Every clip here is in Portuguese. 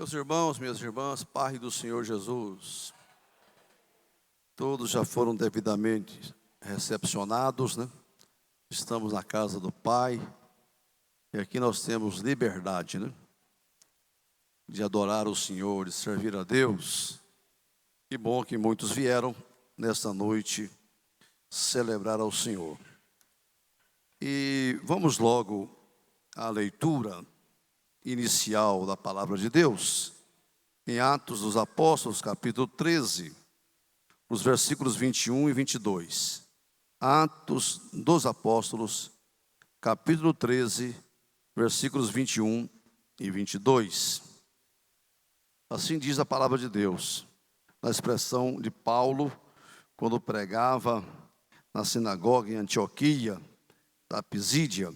Meus irmãos, minhas irmãs, Pai do Senhor Jesus, todos já foram devidamente recepcionados, né? Estamos na casa do Pai e aqui nós temos liberdade, né? De adorar o Senhor, de servir a Deus. Que bom que muitos vieram nesta noite celebrar ao Senhor. E vamos logo à leitura inicial da palavra de Deus, em Atos dos Apóstolos, capítulo 13, os versículos 21 e 22. Atos dos Apóstolos, capítulo 13, versículos 21 e 22. Assim diz a palavra de Deus, na expressão de Paulo, quando pregava na sinagoga em Antioquia, da Pisídia.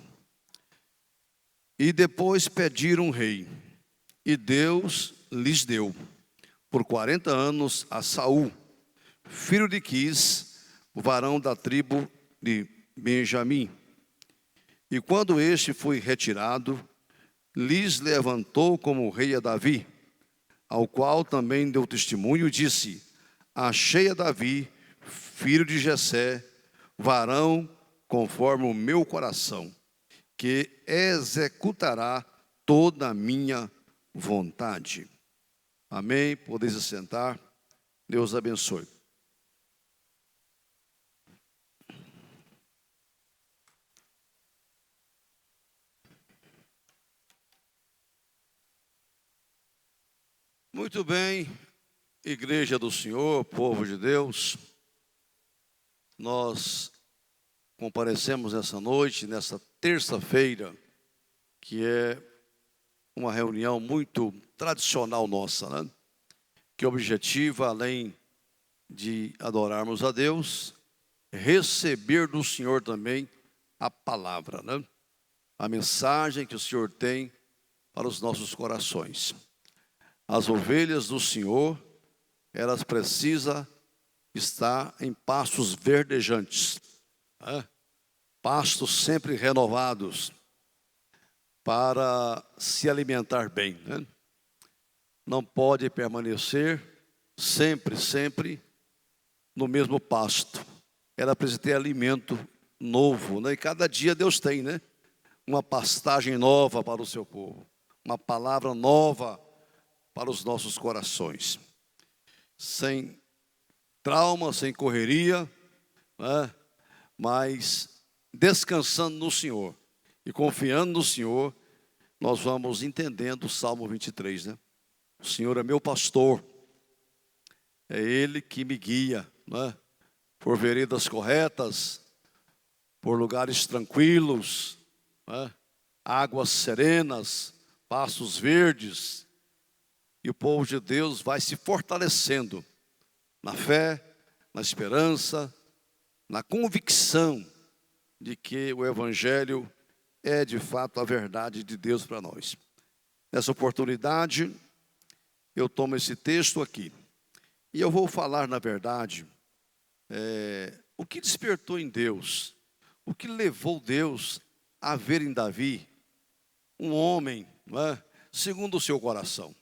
E depois pediram um rei, e Deus lhes deu, por 40 anos, a Saul, filho de Quis, o varão da tribo de Benjamim. E quando este foi retirado, lhes levantou como rei a Davi, ao qual também deu testemunho e disse: achei a Davi, filho de Jessé, varão conforme o meu coração, que executará toda a minha vontade. Amém? Podeis assentar. Deus abençoe. Muito bem, Igreja do Senhor, povo de Deus, nós comparecemos essa noite, nessa terça-feira, que é uma reunião muito tradicional nossa, né? Que objetiva, além de adorarmos a Deus, receber do Senhor também a palavra, né? A mensagem que o Senhor tem para os nossos corações. As ovelhas do Senhor, elas precisam estar em pastos verdejantes, né? Pastos sempre renovados, para se alimentar bem, né? Não pode permanecer sempre no mesmo pasto. Ela precisa ter alimento novo, né? E cada dia Deus tem, né? Uma pastagem nova para o seu povo, uma palavra nova para os nossos corações. Sem trauma, sem correria, né? Mas descansando no Senhor e confiando no Senhor, nós vamos entendendo o Salmo 23, né? O Senhor é meu pastor, é Ele que me guia, né? Por veredas corretas, por lugares tranquilos, né? Águas serenas, pastos verdes, e o povo de Deus vai se fortalecendo na fé, na esperança, na convicção de que o Evangelho é de fato a verdade de Deus para nós. Nessa oportunidade, eu tomo esse texto aqui, e eu vou falar, na verdade, o que despertou em Deus, o que levou Deus a ver em Davi um homem, não é, segundo o seu coração,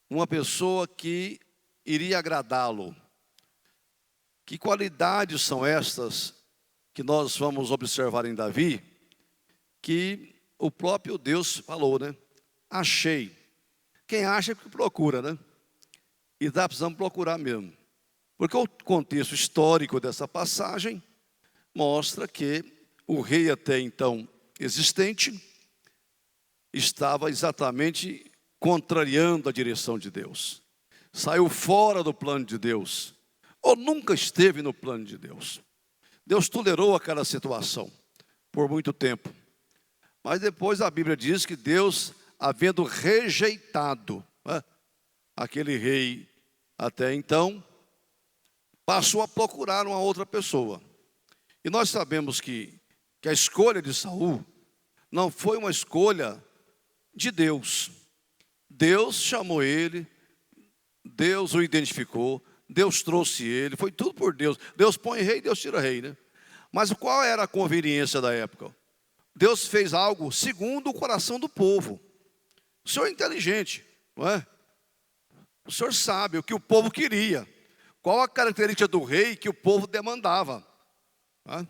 uma pessoa que iria agradá-lo. Que qualidades são estas que nós vamos observar em Davi, que o próprio Deus falou, né? Achei. Quem acha que procura, né? E precisamos procurar mesmo. Porque o contexto histórico dessa passagem mostra que o rei até então existente estava exatamente contrariando a direção de Deus. Saiu fora do plano de Deus, ou nunca esteve no plano de Deus. Deus tolerou aquela situação por muito tempo. Mas depois a Bíblia diz que Deus, havendo rejeitado, né, aquele rei até então, passou a procurar uma outra pessoa. E nós sabemos que a escolha de Saul não foi uma escolha de Deus. Deus chamou ele, Deus o identificou, Deus trouxe ele, foi tudo por Deus. Deus põe rei, Deus tira rei, né? Mas qual era a conveniência da época? Deus fez algo segundo o coração do povo. O Senhor é inteligente. não é? O senhor sabe o que o povo queria, qual a característica do rei que o povo demandava, não é?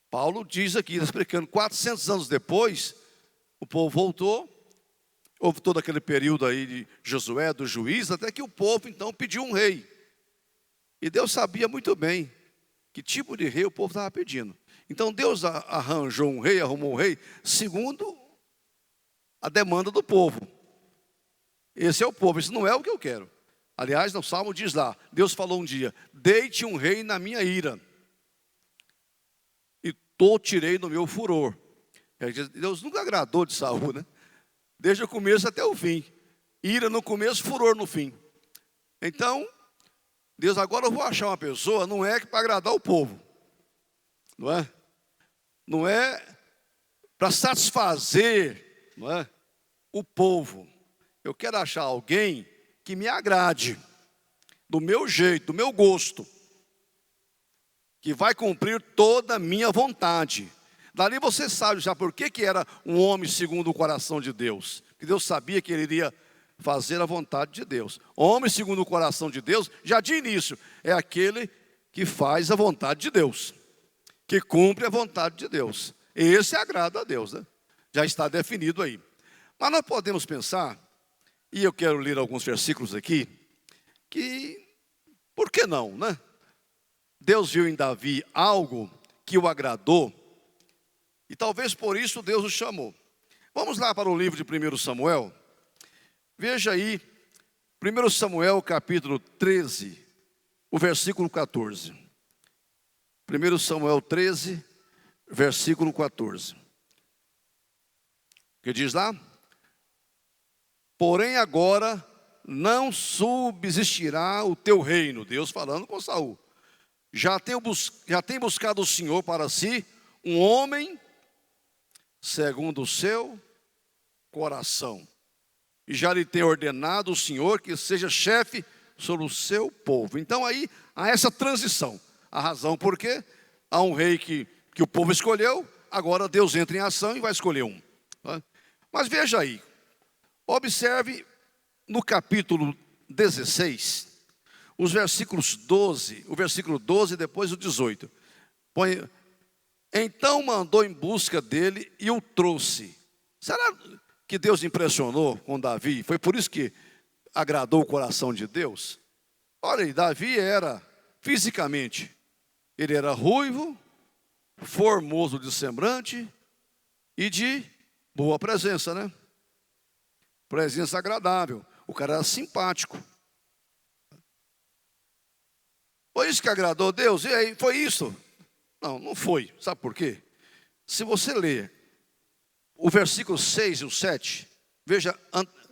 Paulo diz aqui, explicando, 400 anos depois, o povo voltou, houve todo aquele período aí de Josué, do juiz, até que o povo então pediu um rei. E Deus sabia muito bem que tipo de rei o povo estava pedindo. Então Deus arranjou um rei, arrumou um rei, segundo a demanda do povo. Esse é o povo, isso não é o que eu quero. Aliás, no Salmo diz lá, Deus falou um dia, deite um rei na minha ira, e tô tirei no meu furor. Deus nunca agradou de Saul, né? Desde o começo até o fim. Ira no começo, furor no fim. Então, Deus, agora eu vou achar uma pessoa, não é para agradar o povo, não é? Não é para satisfazer, não é, o povo. Eu quero achar alguém que me agrade, do meu jeito, do meu gosto, que vai cumprir toda a minha vontade. Dali você sabe já por que era um homem segundo o coração de Deus. Que Deus sabia que ele iria fazer a vontade de Deus. Homem segundo o coração de Deus, já de início, é aquele que faz a vontade de Deus, que cumpre a vontade de Deus. Esse agrada a Deus, né? Já está definido aí. Mas nós podemos pensar, e eu quero ler alguns versículos aqui, que, por que não, né? Deus viu em Davi algo que o agradou, e talvez por isso Deus o chamou. Vamos lá para o livro de 1 Samuel. Veja aí, 1 Samuel capítulo 13, o versículo 14. 1 Samuel 13, versículo 14. Que diz lá? Porém agora não subsistirá o teu reino. Deus falando com Saul. Já tem buscado o Senhor para si um homem segundo o seu coração. E já lhe tem ordenado o Senhor que seja chefe sobre o seu povo. Então aí há essa transição. A razão por quê? Há um rei que o povo escolheu, agora Deus entra em ação e vai escolher um. Mas veja aí, observe no capítulo 16, os versículos 12, o versículo 12 e depois o 18. Então mandou em busca dele e o trouxe. Será que Deus impressionou com Davi? Foi por isso que agradou o coração de Deus? Olha aí, Davi era, fisicamente, ele era ruivo, formoso de semblante e de boa presença, né? Presença agradável. O cara era simpático. Foi isso que agradou Deus? E aí, foi isso? Não, não foi. Sabe por quê? Se você ler o versículo 6 e o 7, veja,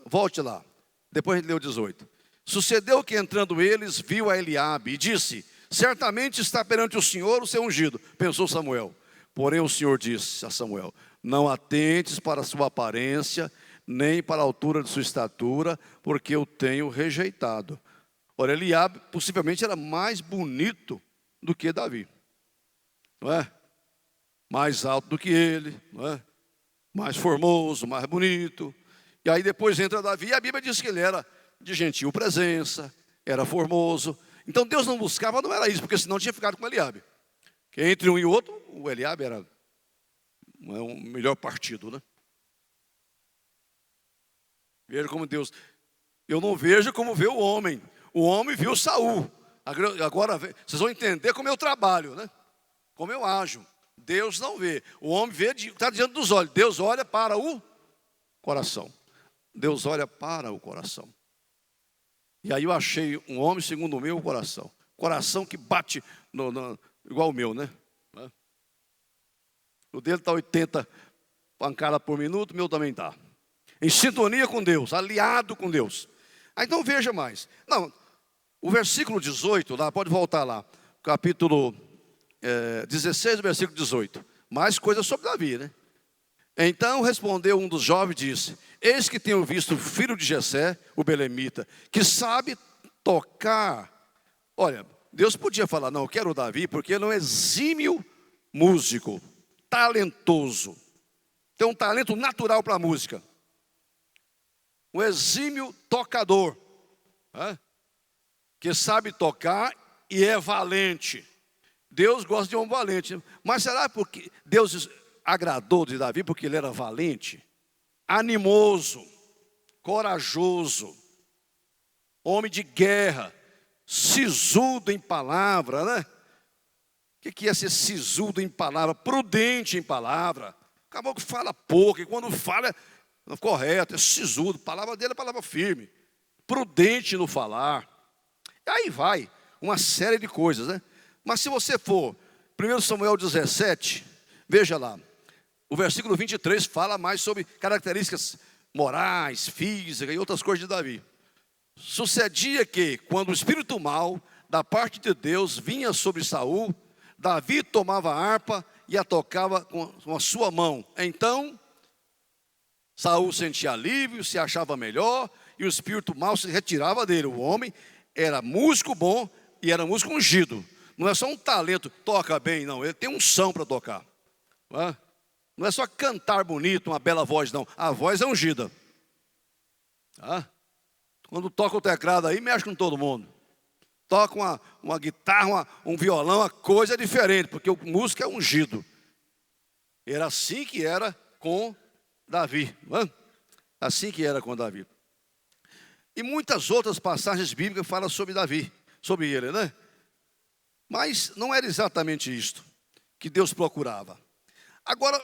volte lá. Depois a gente lê o 18. Sucedeu que entrando eles, viu a Eliabe e disse: certamente está perante o Senhor o seu ungido. Pensou Samuel. Porém o Senhor disse a Samuel: não atentes para a sua aparência, nem para a altura de sua estatura, porque eu tenho rejeitado. Ora, Eliabe possivelmente era mais bonito do que Davi, não é? Mais alto do que ele, não é? Mais formoso, mais bonito. E aí depois entra Davi, e a Bíblia diz que ele era de gentil presença, era formoso. Então Deus não buscava, não era isso, porque senão tinha ficado com Eliabe. Que entre um e outro, o Eliabe era um melhor partido, né? Veja como Deus, eu não vejo como vê o homem. O homem viu Saul. Agora vocês vão entender como eu trabalho, né? Como eu ajo. Deus não vê. O homem vê, está diante dos olhos. Deus olha para o coração. Deus olha para o coração. E aí eu achei um homem segundo o meu coração. Coração que bate igual o meu, né? O dele está 80 pancadas por minuto, o meu também está. Em sintonia com Deus, aliado com Deus. Aí então veja mais. Não, o versículo 18, lá, pode voltar lá. Capítulo 16, versículo 18. Mais coisas sobre Davi, né? Então respondeu um dos jovens e disse: eis que tenho visto o filho de Jessé, o belemita, que sabe tocar. Olha, Deus podia falar: não, eu quero o Davi, porque ele é um exímio músico, talentoso, tem um talento natural para a música. um exímio tocador, né? Que sabe tocar e é valente. Deus gosta de um valente. Mas será porque Deus agradou de Davi porque ele era valente, animoso, corajoso, homem de guerra, sisudo em palavra, né? O que é ser sisudo em palavra? Prudente em palavra. Acabou que fala pouco, e quando fala é correto, é sisudo. A palavra dele é palavra firme. Prudente no falar. E aí vai, uma série de coisas, né? Mas se você for, 1 Samuel 17, veja lá. O versículo 23 fala mais sobre características morais, físicas e outras coisas de Davi. Sucedia que, quando o espírito mau da parte de Deus vinha sobre Saul, Davi tomava a harpa e a tocava com a sua mão. Então, Saul sentia alívio, se achava melhor, e o espírito mau se retirava dele. O homem era músico bom e era músico ungido. Não é só um talento, toca bem, não. Ele tem unção para tocar. Não é só cantar bonito, uma bela voz, não. A voz é ungida. Quando toca o teclado aí, mexe com todo mundo. Toca uma guitarra, um violão, a coisa é diferente, porque o músico é ungido. Era assim que era com Davi. Assim que era com Davi. E muitas outras passagens bíblicas falam sobre Davi, sobre ele, né? Mas não era exatamente isto que Deus procurava. Agora,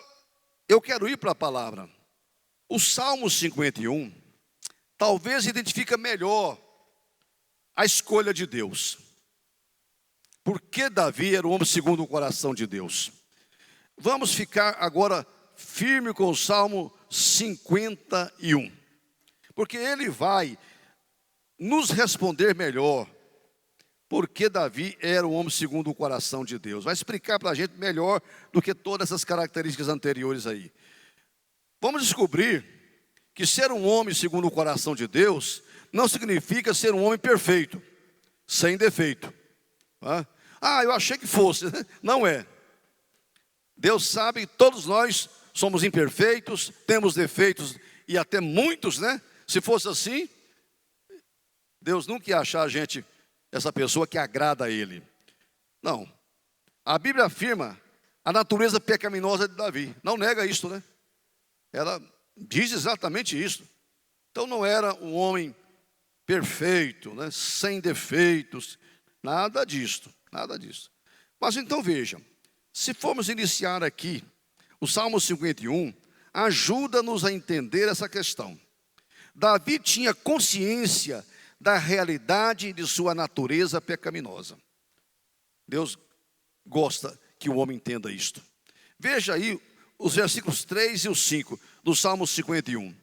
eu quero ir para a palavra. O Salmo 51 talvez identifica melhor a escolha de Deus. Porque Davi era o homem segundo o coração de Deus. Vamos ficar agora firme com o Salmo 51. Porque ele vai nos responder melhor porque Davi era o homem segundo o coração de Deus. Vai explicar para a gente melhor do que todas essas características anteriores aí. Vamos descobrir que ser um homem segundo o coração de Deus não significa ser um homem perfeito, sem defeito. Eu achei que fosse. Não é. Deus sabe que todos nós somos imperfeitos, temos defeitos e até muitos, né? Se fosse assim, Deus nunca ia achar a gente, essa pessoa que agrada a Ele. Não. A Bíblia afirma a natureza pecaminosa de Davi. Não nega isso, né? Ela diz exatamente isso. Então não era um homem perfeito, né? Sem defeitos. Nada disto. Nada disso. Mas então vejam. Se formos iniciar aqui, o Salmo 51 ajuda-nos a entender essa questão. Davi tinha consciência da realidade de sua natureza pecaminosa. Deus gosta que o homem entenda isto. Veja aí os versículos 3 e o 5 do Salmo 51.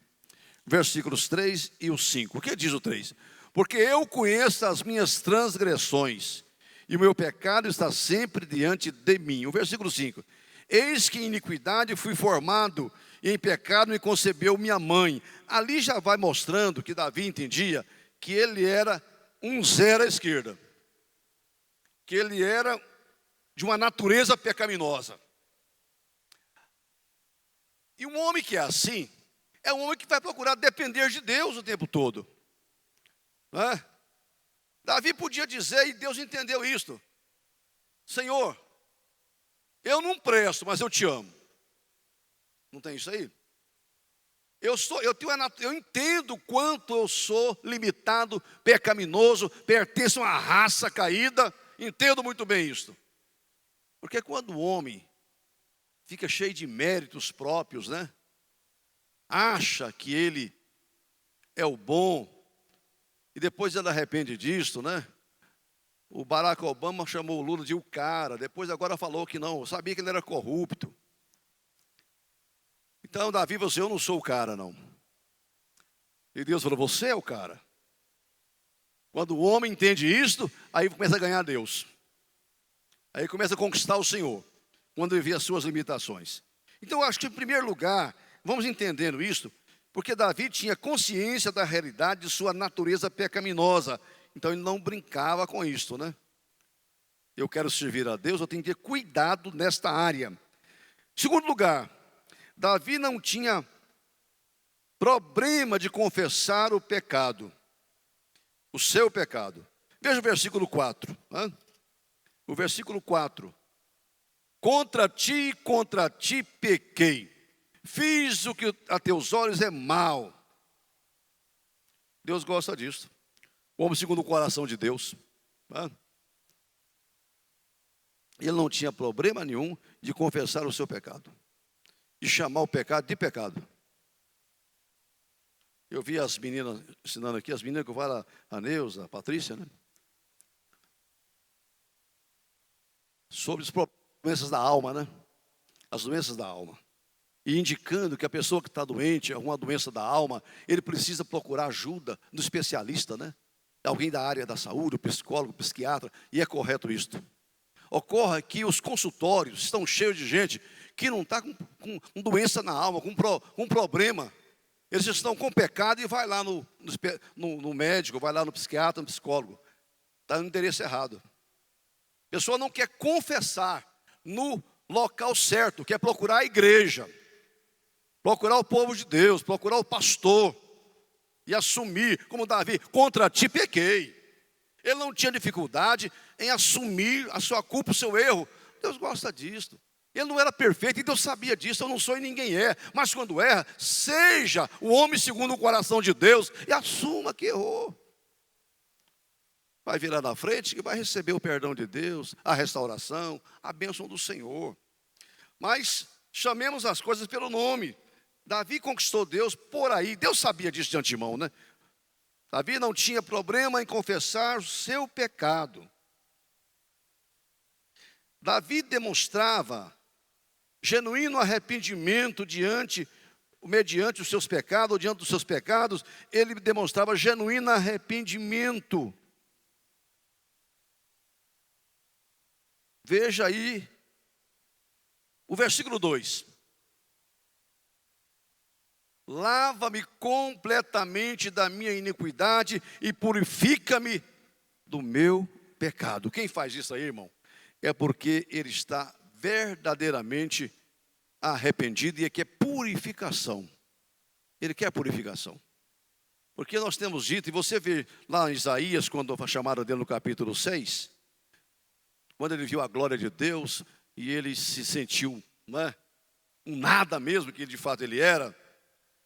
Versículos 3 e o 5. O que diz o 3? Porque eu conheço as minhas transgressões, e o meu pecado está sempre diante de mim. O versículo 5. Eis que em iniquidade fui formado, e em pecado me concebeu minha mãe. Ali já vai mostrando que Davi entendia que ele era um zero à esquerda. Que ele era de uma natureza pecaminosa. E um homem que é assim, é um homem que vai procurar depender de Deus o tempo todo. Davi podia dizer, e Deus entendeu isto: Senhor, eu não presto, mas eu te amo. Não tem isso aí? Eu entendo quanto eu sou limitado, pecaminoso, pertenço a uma raça caída. Entendo muito bem isso. Porque quando o homem fica cheio de méritos próprios, né? Acha que ele é o bom, e depois ele arrepende disto, né? O Barack Obama chamou o Lula de o cara, depois agora falou que não, eu sabia que ele era corrupto. Então, Davi, eu não sou o cara, não. E Deus falou, você é o cara. Quando o homem entende isto, aí começa a ganhar Deus. Aí começa a conquistar o Senhor, quando ele vê as suas limitações. Então, eu acho que, em primeiro lugar, vamos entendendo isso, porque Davi tinha consciência da realidade de sua natureza pecaminosa. Então, ele não brincava com isto, né? Eu quero servir a Deus, eu tenho que ter cuidado nesta área. Segundo lugar, Davi não tinha problema de confessar o pecado, o seu pecado. Veja o versículo 4. O versículo 4. Contra ti pequei, fiz o que a teus olhos é mal. Deus gosta disso. O homem segundo o coração de Deus. Ele não tinha problema nenhum de confessar o seu pecado, de chamar o pecado de pecado. Eu vi as meninas ensinando aqui, as meninas que eu falo, a Neuza, a Patrícia, né? Sobre as doenças da alma, né? As doenças da alma. E indicando que a pessoa que está doente, alguma doença da alma, ele precisa procurar ajuda do especialista, né? Alguém da área da saúde, o psicólogo, o psiquiatra, e é correto isto. Ocorre que os consultórios estão cheios de gente que não está com doença na alma, com problema. Eles estão com pecado e vai lá no médico, vai lá no psiquiatra, no psicólogo. Está no endereço errado. A pessoa não quer confessar no local certo, quer procurar a igreja, procurar o povo de Deus, procurar o pastor e assumir, como Davi, contra ti pequei. Ele não tinha dificuldade em assumir a sua culpa, o seu erro. Deus gosta disso. Ele não era perfeito e Deus sabia disso. Eu não sou e ninguém é. Mas quando erra, seja o homem segundo o coração de Deus e assuma que errou. Vai virar na frente e vai receber o perdão de Deus, a restauração, a bênção do Senhor. Mas chamemos as coisas pelo nome. Davi conquistou Deus por aí. Deus sabia disso de antemão, né? Davi não tinha problema em confessar o seu pecado. Davi demonstrava genuíno arrependimento mediante os seus pecados, ou diante dos seus pecados, ele demonstrava genuíno arrependimento. Veja aí o versículo 2. Lava-me completamente da minha iniquidade e purifica-me do meu pecado. Quem faz isso aí, irmão? É porque ele está verdadeiramente arrependido e quer purificação. Ele quer purificação. Porque nós temos dito, e você vê lá em Isaías, quando chamaram dele no capítulo 6, quando ele viu a glória de Deus e ele se sentiu, não é, um nada mesmo, que de fato ele era.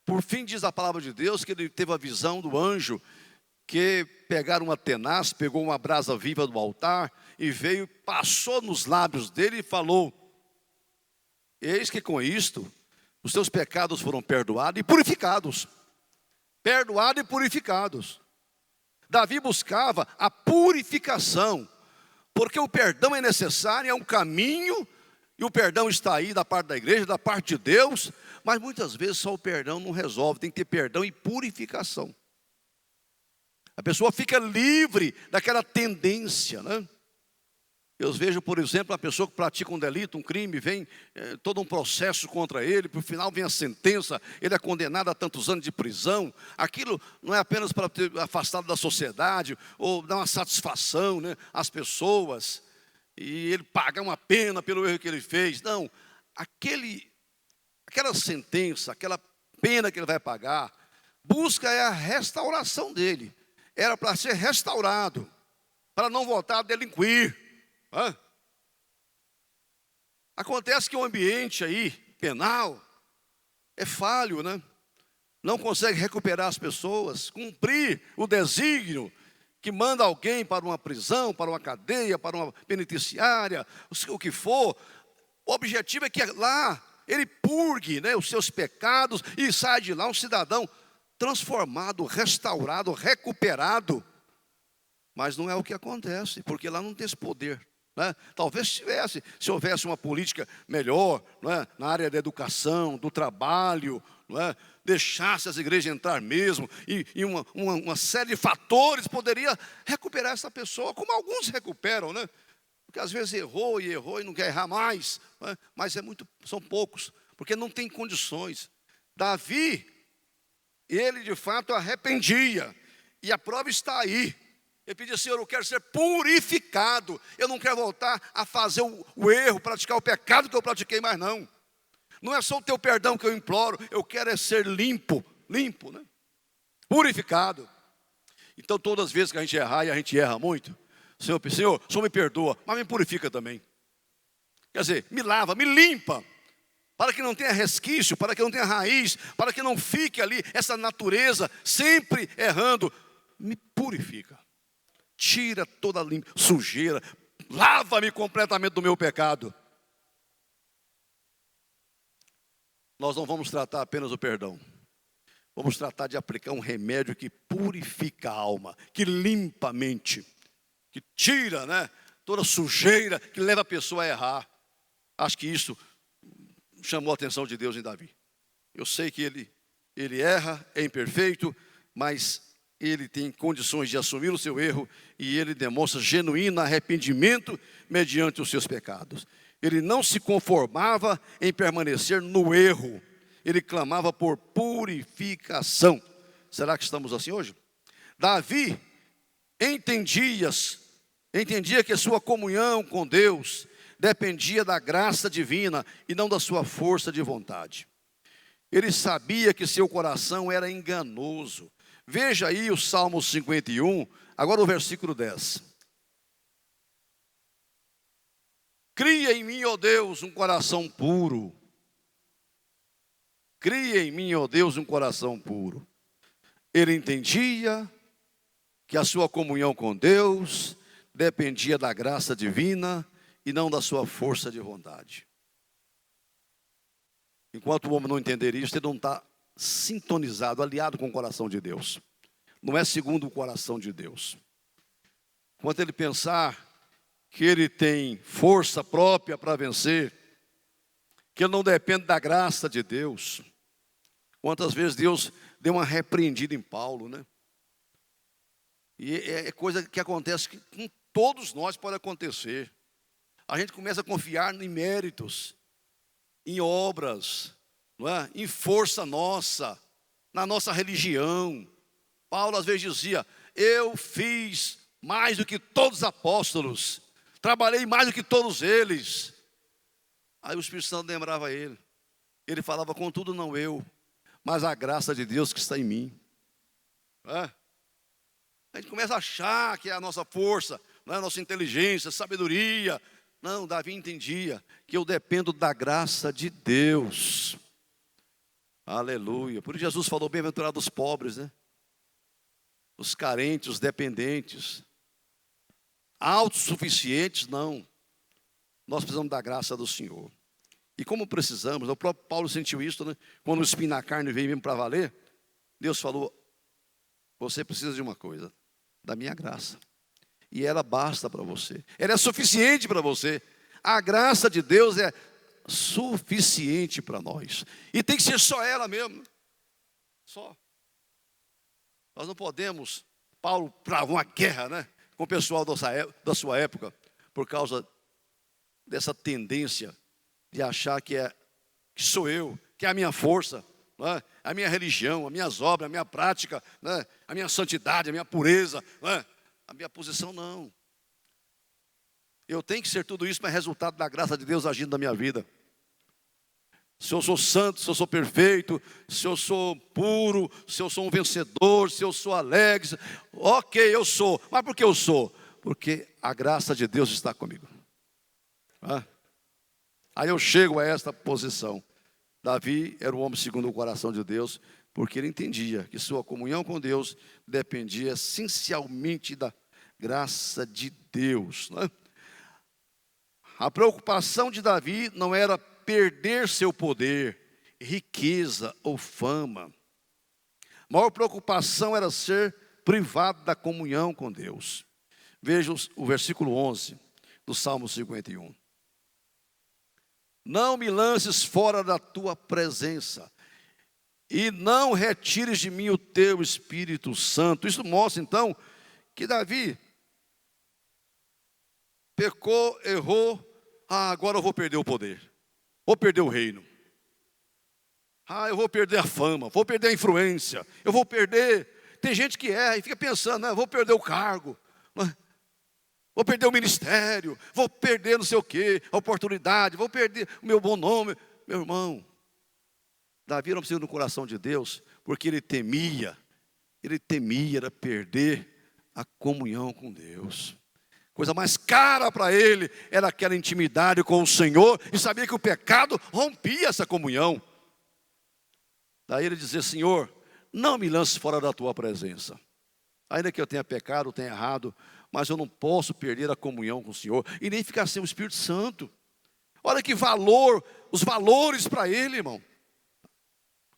Por fim, diz a palavra de Deus que ele teve a visão do anjo que pegaram uma tenaz, pegou uma brasa viva do altar e veio, passou nos lábios dele e falou: eis que com isto os teus pecados foram perdoados e purificados. Perdoados e purificados. Davi buscava a purificação, porque o perdão é necessário, é um caminho, e o perdão está aí da parte da igreja, da parte de Deus. Mas muitas vezes só o perdão não resolve, tem que ter perdão e purificação. A pessoa fica livre daquela tendência, né? Eu vejo, por exemplo, a pessoa que pratica um delito, um crime, vem todo um processo contra ele, por final vem a sentença, ele é condenado a tantos anos de prisão. Aquilo não é apenas para ter afastado da sociedade, ou dar uma satisfação, né, às pessoas, e ele pagar uma pena pelo erro que ele fez. Não, aquela sentença, aquela pena que ele vai pagar, busca é a restauração dele. Era para ser restaurado, para não voltar a delinquir. Acontece que o ambiente aí, penal, é falho, né? Não consegue recuperar as pessoas, cumprir o desígnio que manda alguém para uma prisão, para uma cadeia, para uma penitenciária, o que for. O objetivo é que lá ele purgue, né, os seus pecados e saia de lá um cidadão transformado, restaurado, recuperado. Mas não é o que acontece, porque lá não tem esse poder, né? Talvez tivesse, se houvesse uma política melhor, não é, na área da educação, do trabalho, não é, deixasse as igrejas entrar mesmo, e uma série de fatores poderia recuperar essa pessoa, como alguns recuperam, né? Porque às vezes errou e não quer errar mais, não é? Mas são poucos, porque não tem condições. Davi, ele de fato arrependia, e a prova está aí. Ele pedia: Senhor, eu quero ser purificado, eu não quero voltar a fazer o erro, praticar o pecado que eu pratiquei mais não. Não é só o teu perdão que eu imploro, eu quero é ser limpo, limpo, né? Purificado. Então todas as vezes que a gente errar, e a gente erra muito, Senhor, o Senhor me perdoa, mas me purifica também. Quer dizer, me lava, me limpa, para que não tenha resquício, para que não tenha raiz, para que não fique ali essa natureza sempre errando. Me purifica, tira toda a sujeira, lava-me completamente do meu pecado. Nós não vamos tratar apenas o perdão, vamos tratar de aplicar um remédio que purifica a alma, que limpa a mente, que tira, né, toda sujeira que leva a pessoa a errar. Acho que isso chamou a atenção de Deus em Davi. Eu sei que ele erra, é imperfeito, mas ele tem condições de assumir o seu erro e ele demonstra genuíno arrependimento mediante os seus pecados. Ele não se conformava em permanecer no erro, ele clamava por purificação. Será que estamos assim hoje? Davi entendia que a sua comunhão com Deus dependia da graça divina e não da sua força de vontade. Ele sabia que seu coração era enganoso. Veja aí o Salmo 51, agora o versículo 10. Cria em mim, ó Deus, um coração puro. Cria em mim, ó Deus, um coração puro. Ele entendia que a sua comunhão com Deus dependia da graça divina e não da sua força de vontade. Enquanto o homem não entender isso, ele não está sintonizado, aliado com o coração de Deus. Não é segundo o coração de Deus. Enquanto ele pensar que ele tem força própria para vencer, que ele não depende da graça de Deus. Quantas vezes Deus deu uma repreendida em Paulo, né? E é coisa que acontece que com todos nós pode acontecer. A gente começa a confiar em méritos, em obras, não é? Em força nossa, na nossa religião. Paulo às vezes dizia: eu fiz mais do que todos os apóstolos, trabalhei mais do que todos eles. Aí o Espírito Santo lembrava ele. Ele falava: contudo não eu, mas a graça de Deus que está em mim. É? A gente começa a achar que é a nossa força, não é a nossa inteligência, sabedoria. Não, Davi entendia que eu dependo da graça de Deus. Aleluia. Por isso Jesus falou: bem-aventurados os pobres, né? Os carentes, os dependentes. Autossuficientes, não. Nós precisamos da graça do Senhor. E como precisamos, o próprio Paulo sentiu isso, né? Quando o espinho na carne veio mesmo para valer, Deus falou: você precisa de uma coisa, da minha graça. E ela basta para você. Ela é suficiente para você. A graça de Deus é suficiente para nós. E tem que ser só ela mesmo. Só. Nós não podemos. Paulo travou uma guerra, né, com o pessoal da sua época, por causa dessa tendência de achar que sou eu, que é a minha força, não é? A minha religião, as minhas obras, a minha prática, não é? A minha santidade, a minha pureza, não é? A minha posição, não. Eu tenho que ser tudo isso, mas é resultado da graça de Deus agindo na minha vida. Se eu sou santo, se eu sou perfeito, se eu sou puro, se eu sou um vencedor, se eu sou alegre, ok, eu sou. Mas por que eu sou? Porque a graça de Deus está comigo. Aí eu chego a esta posição. Davi era o homem segundo o coração de Deus, porque ele entendia que sua comunhão com Deus dependia essencialmente da graça de Deus. Né? A preocupação de Davi não era perder seu poder, riqueza ou fama. A maior preocupação era ser privado da comunhão com Deus. Veja o versículo 11 do Salmo 51. Não me lances fora da tua presença, e não retires de mim o teu Espírito Santo. Isso mostra então que Davi pecou, errou. Agora eu vou perder o poder, vou perder o reino. Eu vou perder a fama, vou perder a influência, eu vou perder. Tem gente que erra e fica pensando, né, vou perder o cargo, vou perder o ministério, vou perder não sei o quê, a oportunidade, vou perder o meu bom nome. Meu irmão, Davi não precisa no coração de Deus, porque ele temia era perder a comunhão com Deus. Coisa mais cara para ele era aquela intimidade com o Senhor, e sabia que o pecado rompia essa comunhão. Daí ele dizia: Senhor, não me lance fora da tua presença. Ainda que eu tenha pecado, tenha errado, mas eu não posso perder a comunhão com o Senhor, e nem ficar sem o Espírito Santo. Olha que valor, os valores para ele, irmão.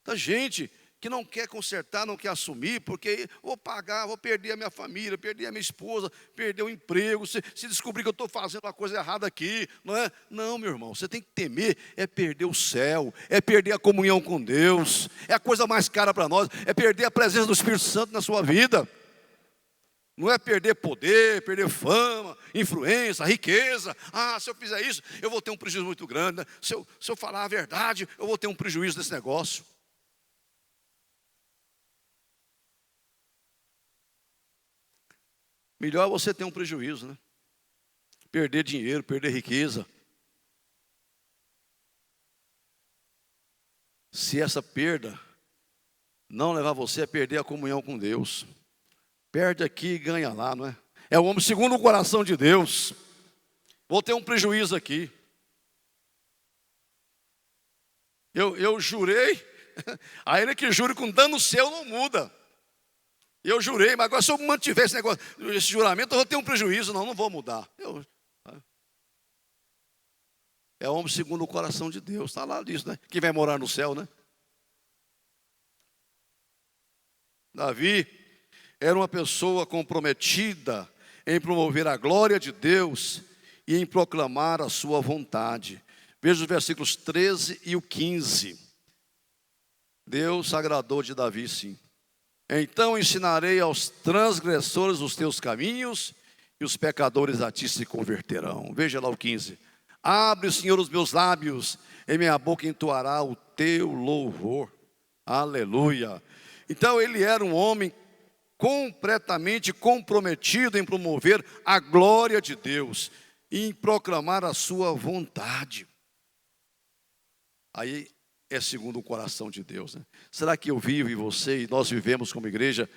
Tem gente que não quer consertar, não quer assumir, porque vou pagar, vou perder a minha família, perder a minha esposa, perder o emprego, se descobrir que eu estou fazendo uma coisa errada aqui, não é? Não, meu irmão, você tem que temer, é perder o céu, é perder a comunhão com Deus, é a coisa mais cara para nós, é perder a presença do Espírito Santo na sua vida. Não é perder poder, perder fama, influência, riqueza. Ah, se eu fizer isso, eu vou ter um prejuízo muito grande, né? Se eu falar a verdade, eu vou ter um prejuízo desse negócio. Melhor você ter um prejuízo, né? Perder dinheiro, perder riqueza. Se essa perda não levar você a perder a comunhão com Deus, perde aqui e ganha lá, não é? É o homem segundo o coração de Deus. Vou ter um prejuízo aqui. Eu jurei, ainda que jure com dano seu não muda. Eu jurei, mas agora se eu mantiver esse juramento, eu vou ter um prejuízo. Não vou mudar. É homem segundo o coração de Deus. Está lá disso, né? Que vai morar no céu, né? Davi era uma pessoa comprometida em promover a glória de Deus e em proclamar a sua vontade. Veja os versículos 13 e o 15. Deus se agradou de Davi, sim. Então ensinarei aos transgressores os teus caminhos, e os pecadores a ti se converterão. Veja lá o 15. Abre, Senhor, os meus lábios, em minha boca entoará o teu louvor. Aleluia. Então ele era um homem completamente comprometido em promover a glória de Deus e em proclamar a sua vontade. Aí é segundo o coração de Deus, né? Será que eu vivo e você e nós vivemos como igreja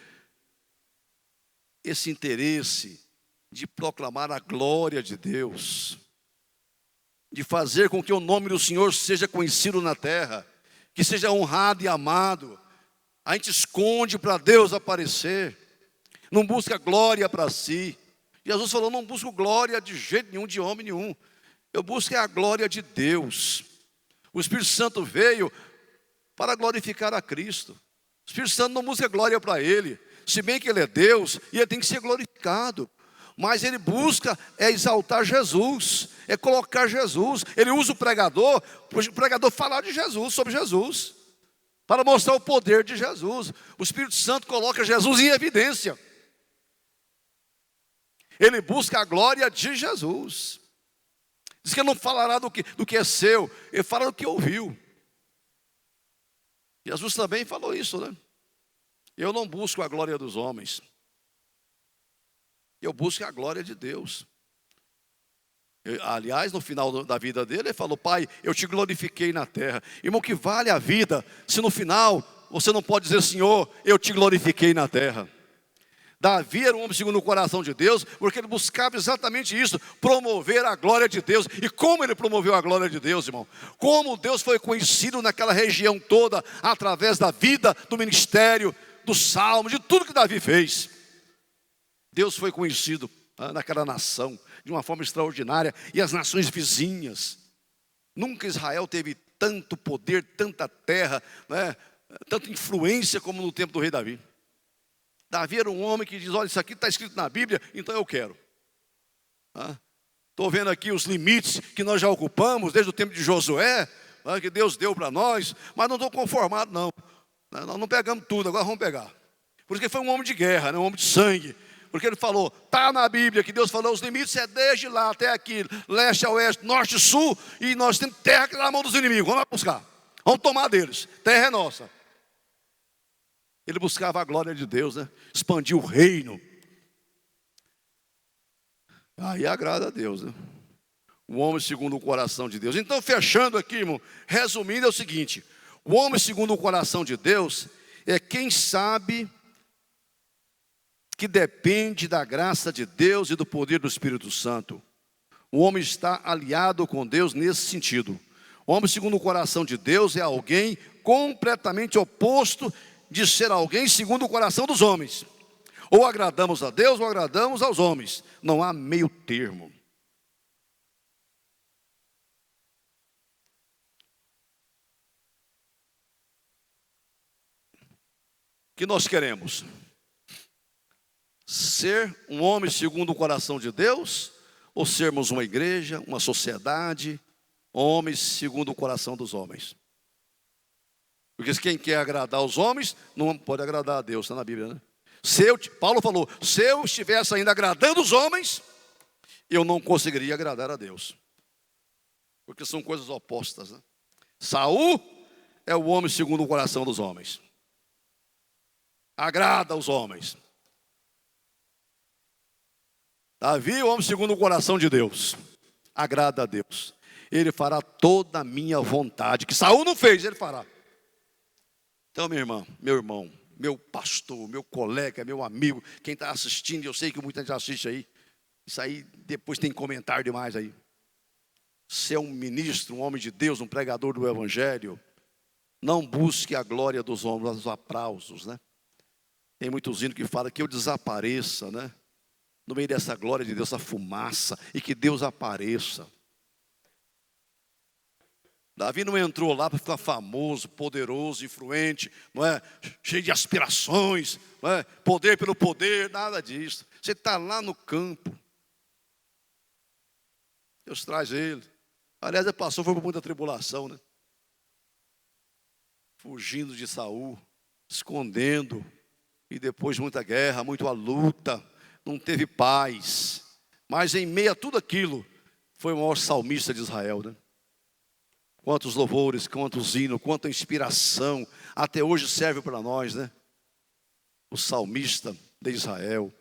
esse interesse de proclamar a glória de Deus, de fazer com que o nome do Senhor seja conhecido na terra, que seja honrado e amado? A gente esconde para Deus aparecer, não busca glória para si. Jesus falou: não busco glória de jeito nenhum, de homem nenhum, eu busco a glória de Deus. O Espírito Santo veio para glorificar a Cristo. O Espírito Santo não busca glória para Ele, se bem que Ele é Deus e Ele tem que ser glorificado. Mas Ele busca exaltar Jesus, colocar Jesus. Ele usa o pregador falar de Jesus, sobre Jesus, para mostrar o poder de Jesus. O Espírito Santo coloca Jesus em evidência. Ele busca a glória de Jesus. Diz que ele não falará do que é seu, ele fala do que ouviu. Jesus também falou isso, né? Eu não busco a glória dos homens, eu busco a glória de Deus. Aliás, no final da vida dele, ele falou: Pai, eu te glorifiquei na terra. Irmão, que vale a vida se no final você não pode dizer: Senhor, eu te glorifiquei na terra? Davi era um homem segundo o coração de Deus, porque ele buscava exatamente isso, promover a glória de Deus. E como ele promoveu a glória de Deus, irmão? Como Deus foi conhecido naquela região toda, através da vida, do ministério, do salmo, de tudo que Davi fez. Deus foi conhecido naquela nação de uma forma extraordinária, e as nações vizinhas. Nunca Israel teve tanto poder, tanta terra, né, tanta influência como no tempo do rei Davi. Davi era um homem que diz: olha, isso aqui está escrito na Bíblia, então eu quero. Estou vendo aqui os limites que nós já ocupamos desde o tempo de Josué, que Deus deu para nós, mas não estou conformado não. Nós não pegamos tudo, agora vamos pegar. Porque foi um homem de guerra, né, um homem de sangue. Porque ele falou, está na Bíblia que Deus falou, os limites é desde lá até aqui, leste a oeste, norte e sul, e nós temos terra que está na mão dos inimigos, vamos lá buscar, vamos tomar deles, terra é nossa. Ele buscava a glória de Deus, né? Expandir o reino. Aí agrada a Deus, né? O homem segundo o coração de Deus. Então, fechando aqui, irmão, resumindo, é o seguinte: o homem segundo o coração de Deus, é quem sabe que depende da graça de Deus e do poder do Espírito Santo. O homem está aliado com Deus nesse sentido. O homem segundo o coração de Deus é alguém completamente oposto de ser alguém segundo o coração dos homens. Ou agradamos a Deus ou agradamos aos homens. Não há meio termo. O que nós queremos? Ser um homem segundo o coração de Deus, ou sermos uma igreja, uma sociedade, homens segundo o coração dos homens? Porque quem quer agradar os homens, não pode agradar a Deus, está na Bíblia, né? Paulo falou, se eu estivesse ainda agradando os homens, eu não conseguiria agradar a Deus. Porque são coisas opostas, né? Saul é o homem segundo o coração dos homens. Agrada aos homens. Davi, o homem segundo o coração de Deus, agrada a Deus. Ele fará toda a minha vontade, que Saul não fez, ele fará. Então, minha irmã, meu irmão, meu pastor, meu colega, meu amigo, quem está assistindo, eu sei que muita gente assiste aí, isso aí depois tem comentário demais aí. Se é um ministro, um homem de Deus, um pregador do Evangelho, não busque a glória dos homens, os aplausos, né? Tem muitos hinos que falam que eu desapareça, né? No meio dessa glória de Deus, essa fumaça, e que Deus apareça. Davi não entrou lá para ficar famoso, poderoso, influente, não é? Cheio de aspirações, não é? Poder pelo poder, nada disso. Você está lá no campo. Deus traz ele. Aliás, ele passou, foi por muita tribulação, né? Fugindo de Saul, escondendo, e depois muita guerra, muita luta, não teve paz. Mas em meio a tudo aquilo, foi o maior salmista de Israel, né? Quantos louvores, quantos hinos, quanta inspiração, até hoje serve para nós, né? O salmista de Israel,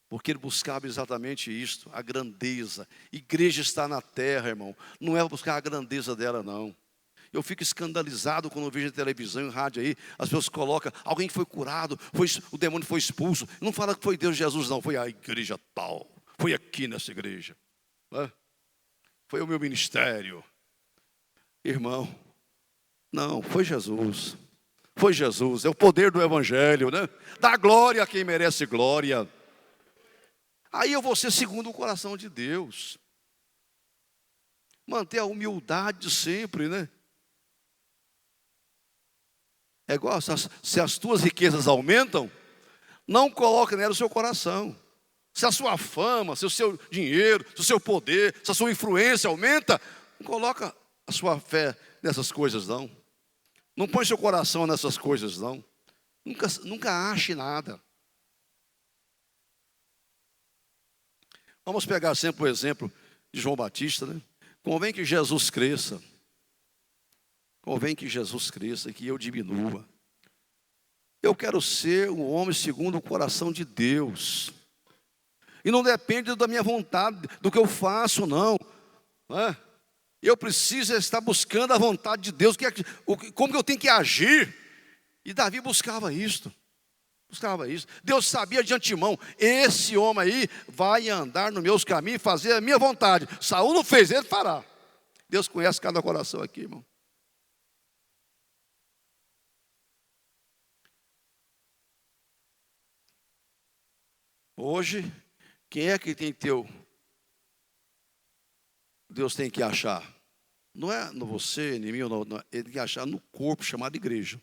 porque ele buscava exatamente isto, a grandeza. Igreja está na terra, irmão, não é buscar a grandeza dela, não. Eu fico escandalizado quando eu vejo na televisão, em rádio aí, as pessoas colocam, alguém que foi curado, o demônio foi expulso. Não fala que foi Deus Jesus, não, foi a igreja tal, foi aqui nessa igreja, né? Foi o meu ministério. Irmão, não, foi Jesus. Foi Jesus, é o poder do Evangelho, né? Dá glória a quem merece glória. Aí eu vou ser segundo o coração de Deus. Manter a humildade sempre, né? É igual, se as tuas riquezas aumentam, não coloque nela o seu coração. Se a sua fama, se o seu dinheiro, se o seu poder, se a sua influência aumenta, não coloca a sua fé nessas coisas, não. Não põe seu coração nessas coisas, não. Nunca ache nada. Vamos pegar sempre o exemplo de João Batista, né? Convém que Jesus cresça. Convém que Jesus cresça e que eu diminua. Eu quero ser um homem segundo o coração de Deus. E não depende da minha vontade, do que eu faço, não. Não é? Eu preciso estar buscando a vontade de Deus, como que eu tenho que agir. E Davi buscava isso. Buscava isso. Deus sabia de antemão, esse homem aí vai andar nos meus caminhos e fazer a minha vontade. Saul não fez, ele fará. Deus conhece cada coração aqui, irmão. Hoje, quem é que tem que ter Deus tem que achar? Não é no você, em mim, não, ele tem que achar no corpo chamado igreja.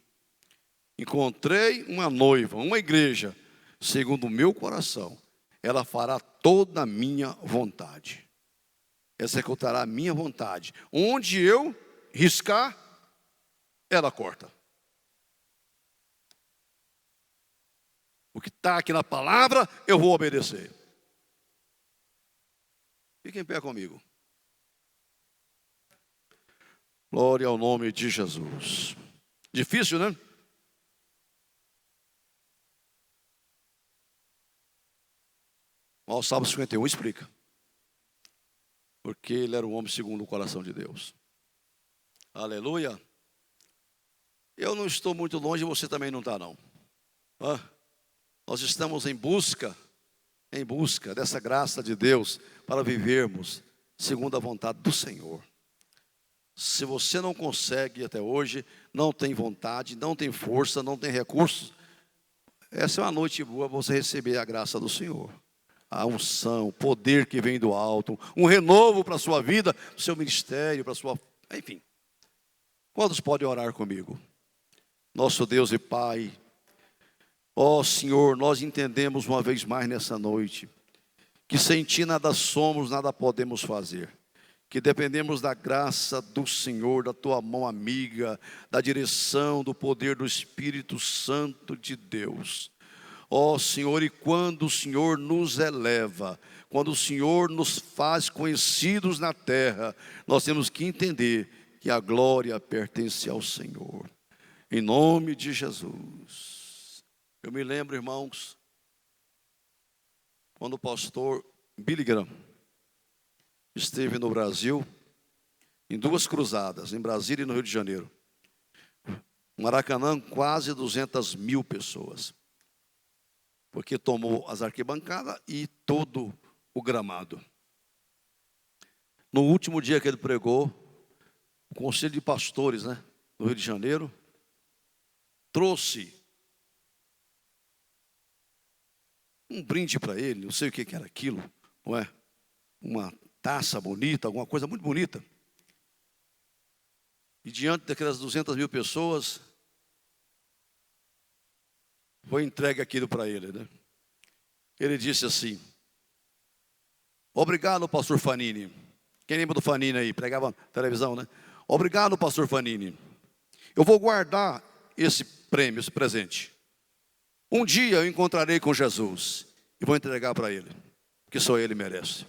Encontrei uma noiva, uma igreja, segundo o meu coração. Ela fará toda a minha vontade. Executará a minha vontade. Onde eu riscar, ela corta. O que está aqui na palavra, eu vou obedecer. Fique em pé comigo. Glória ao nome de Jesus. Difícil, né? O Salmo 51 explica. Porque ele era um homem segundo o coração de Deus. Aleluia. Eu não estou muito longe, você também não está, não. Hã? Nós estamos em busca dessa graça de Deus para vivermos segundo a vontade do Senhor. Se você não consegue até hoje, não tem vontade, não tem força, não tem recursos, essa é uma noite boa para você receber a graça do Senhor. A unção, o poder que vem do alto, um renovo para a sua vida, para o seu ministério, para a sua... Enfim. Quantos podem orar comigo? Nosso Deus e Pai, ó Senhor, nós entendemos uma vez mais nessa noite, que sem Ti nada somos, nada podemos fazer. Que dependemos da graça do Senhor, da Tua mão amiga, da direção, do poder do Espírito Santo de Deus. Ó Senhor, e quando o Senhor nos eleva, quando o Senhor nos faz conhecidos na terra, nós temos que entender que a glória pertence ao Senhor. Em nome de Jesus. Eu me lembro, irmãos, quando o pastor Billy Graham esteve no Brasil, em 2 cruzadas, em Brasília e no Rio de Janeiro. Maracanã, quase 200 mil pessoas. Porque tomou as arquibancadas e todo o gramado. No último dia que ele pregou, o Conselho de Pastores, do Rio de Janeiro, trouxe um brinde para ele, não sei o que era aquilo, não é? Uma taça bonita, alguma coisa muito bonita. E diante daquelas 200 mil pessoas, foi entregue aquilo para ele, Ele disse assim: obrigado, pastor Fanini. Quem lembra do Fanini aí? Pregava na televisão, Obrigado, pastor Fanini. Eu vou guardar esse prêmio, esse presente. Um dia eu encontrarei com Jesus e vou entregar para ele, porque só ele merece.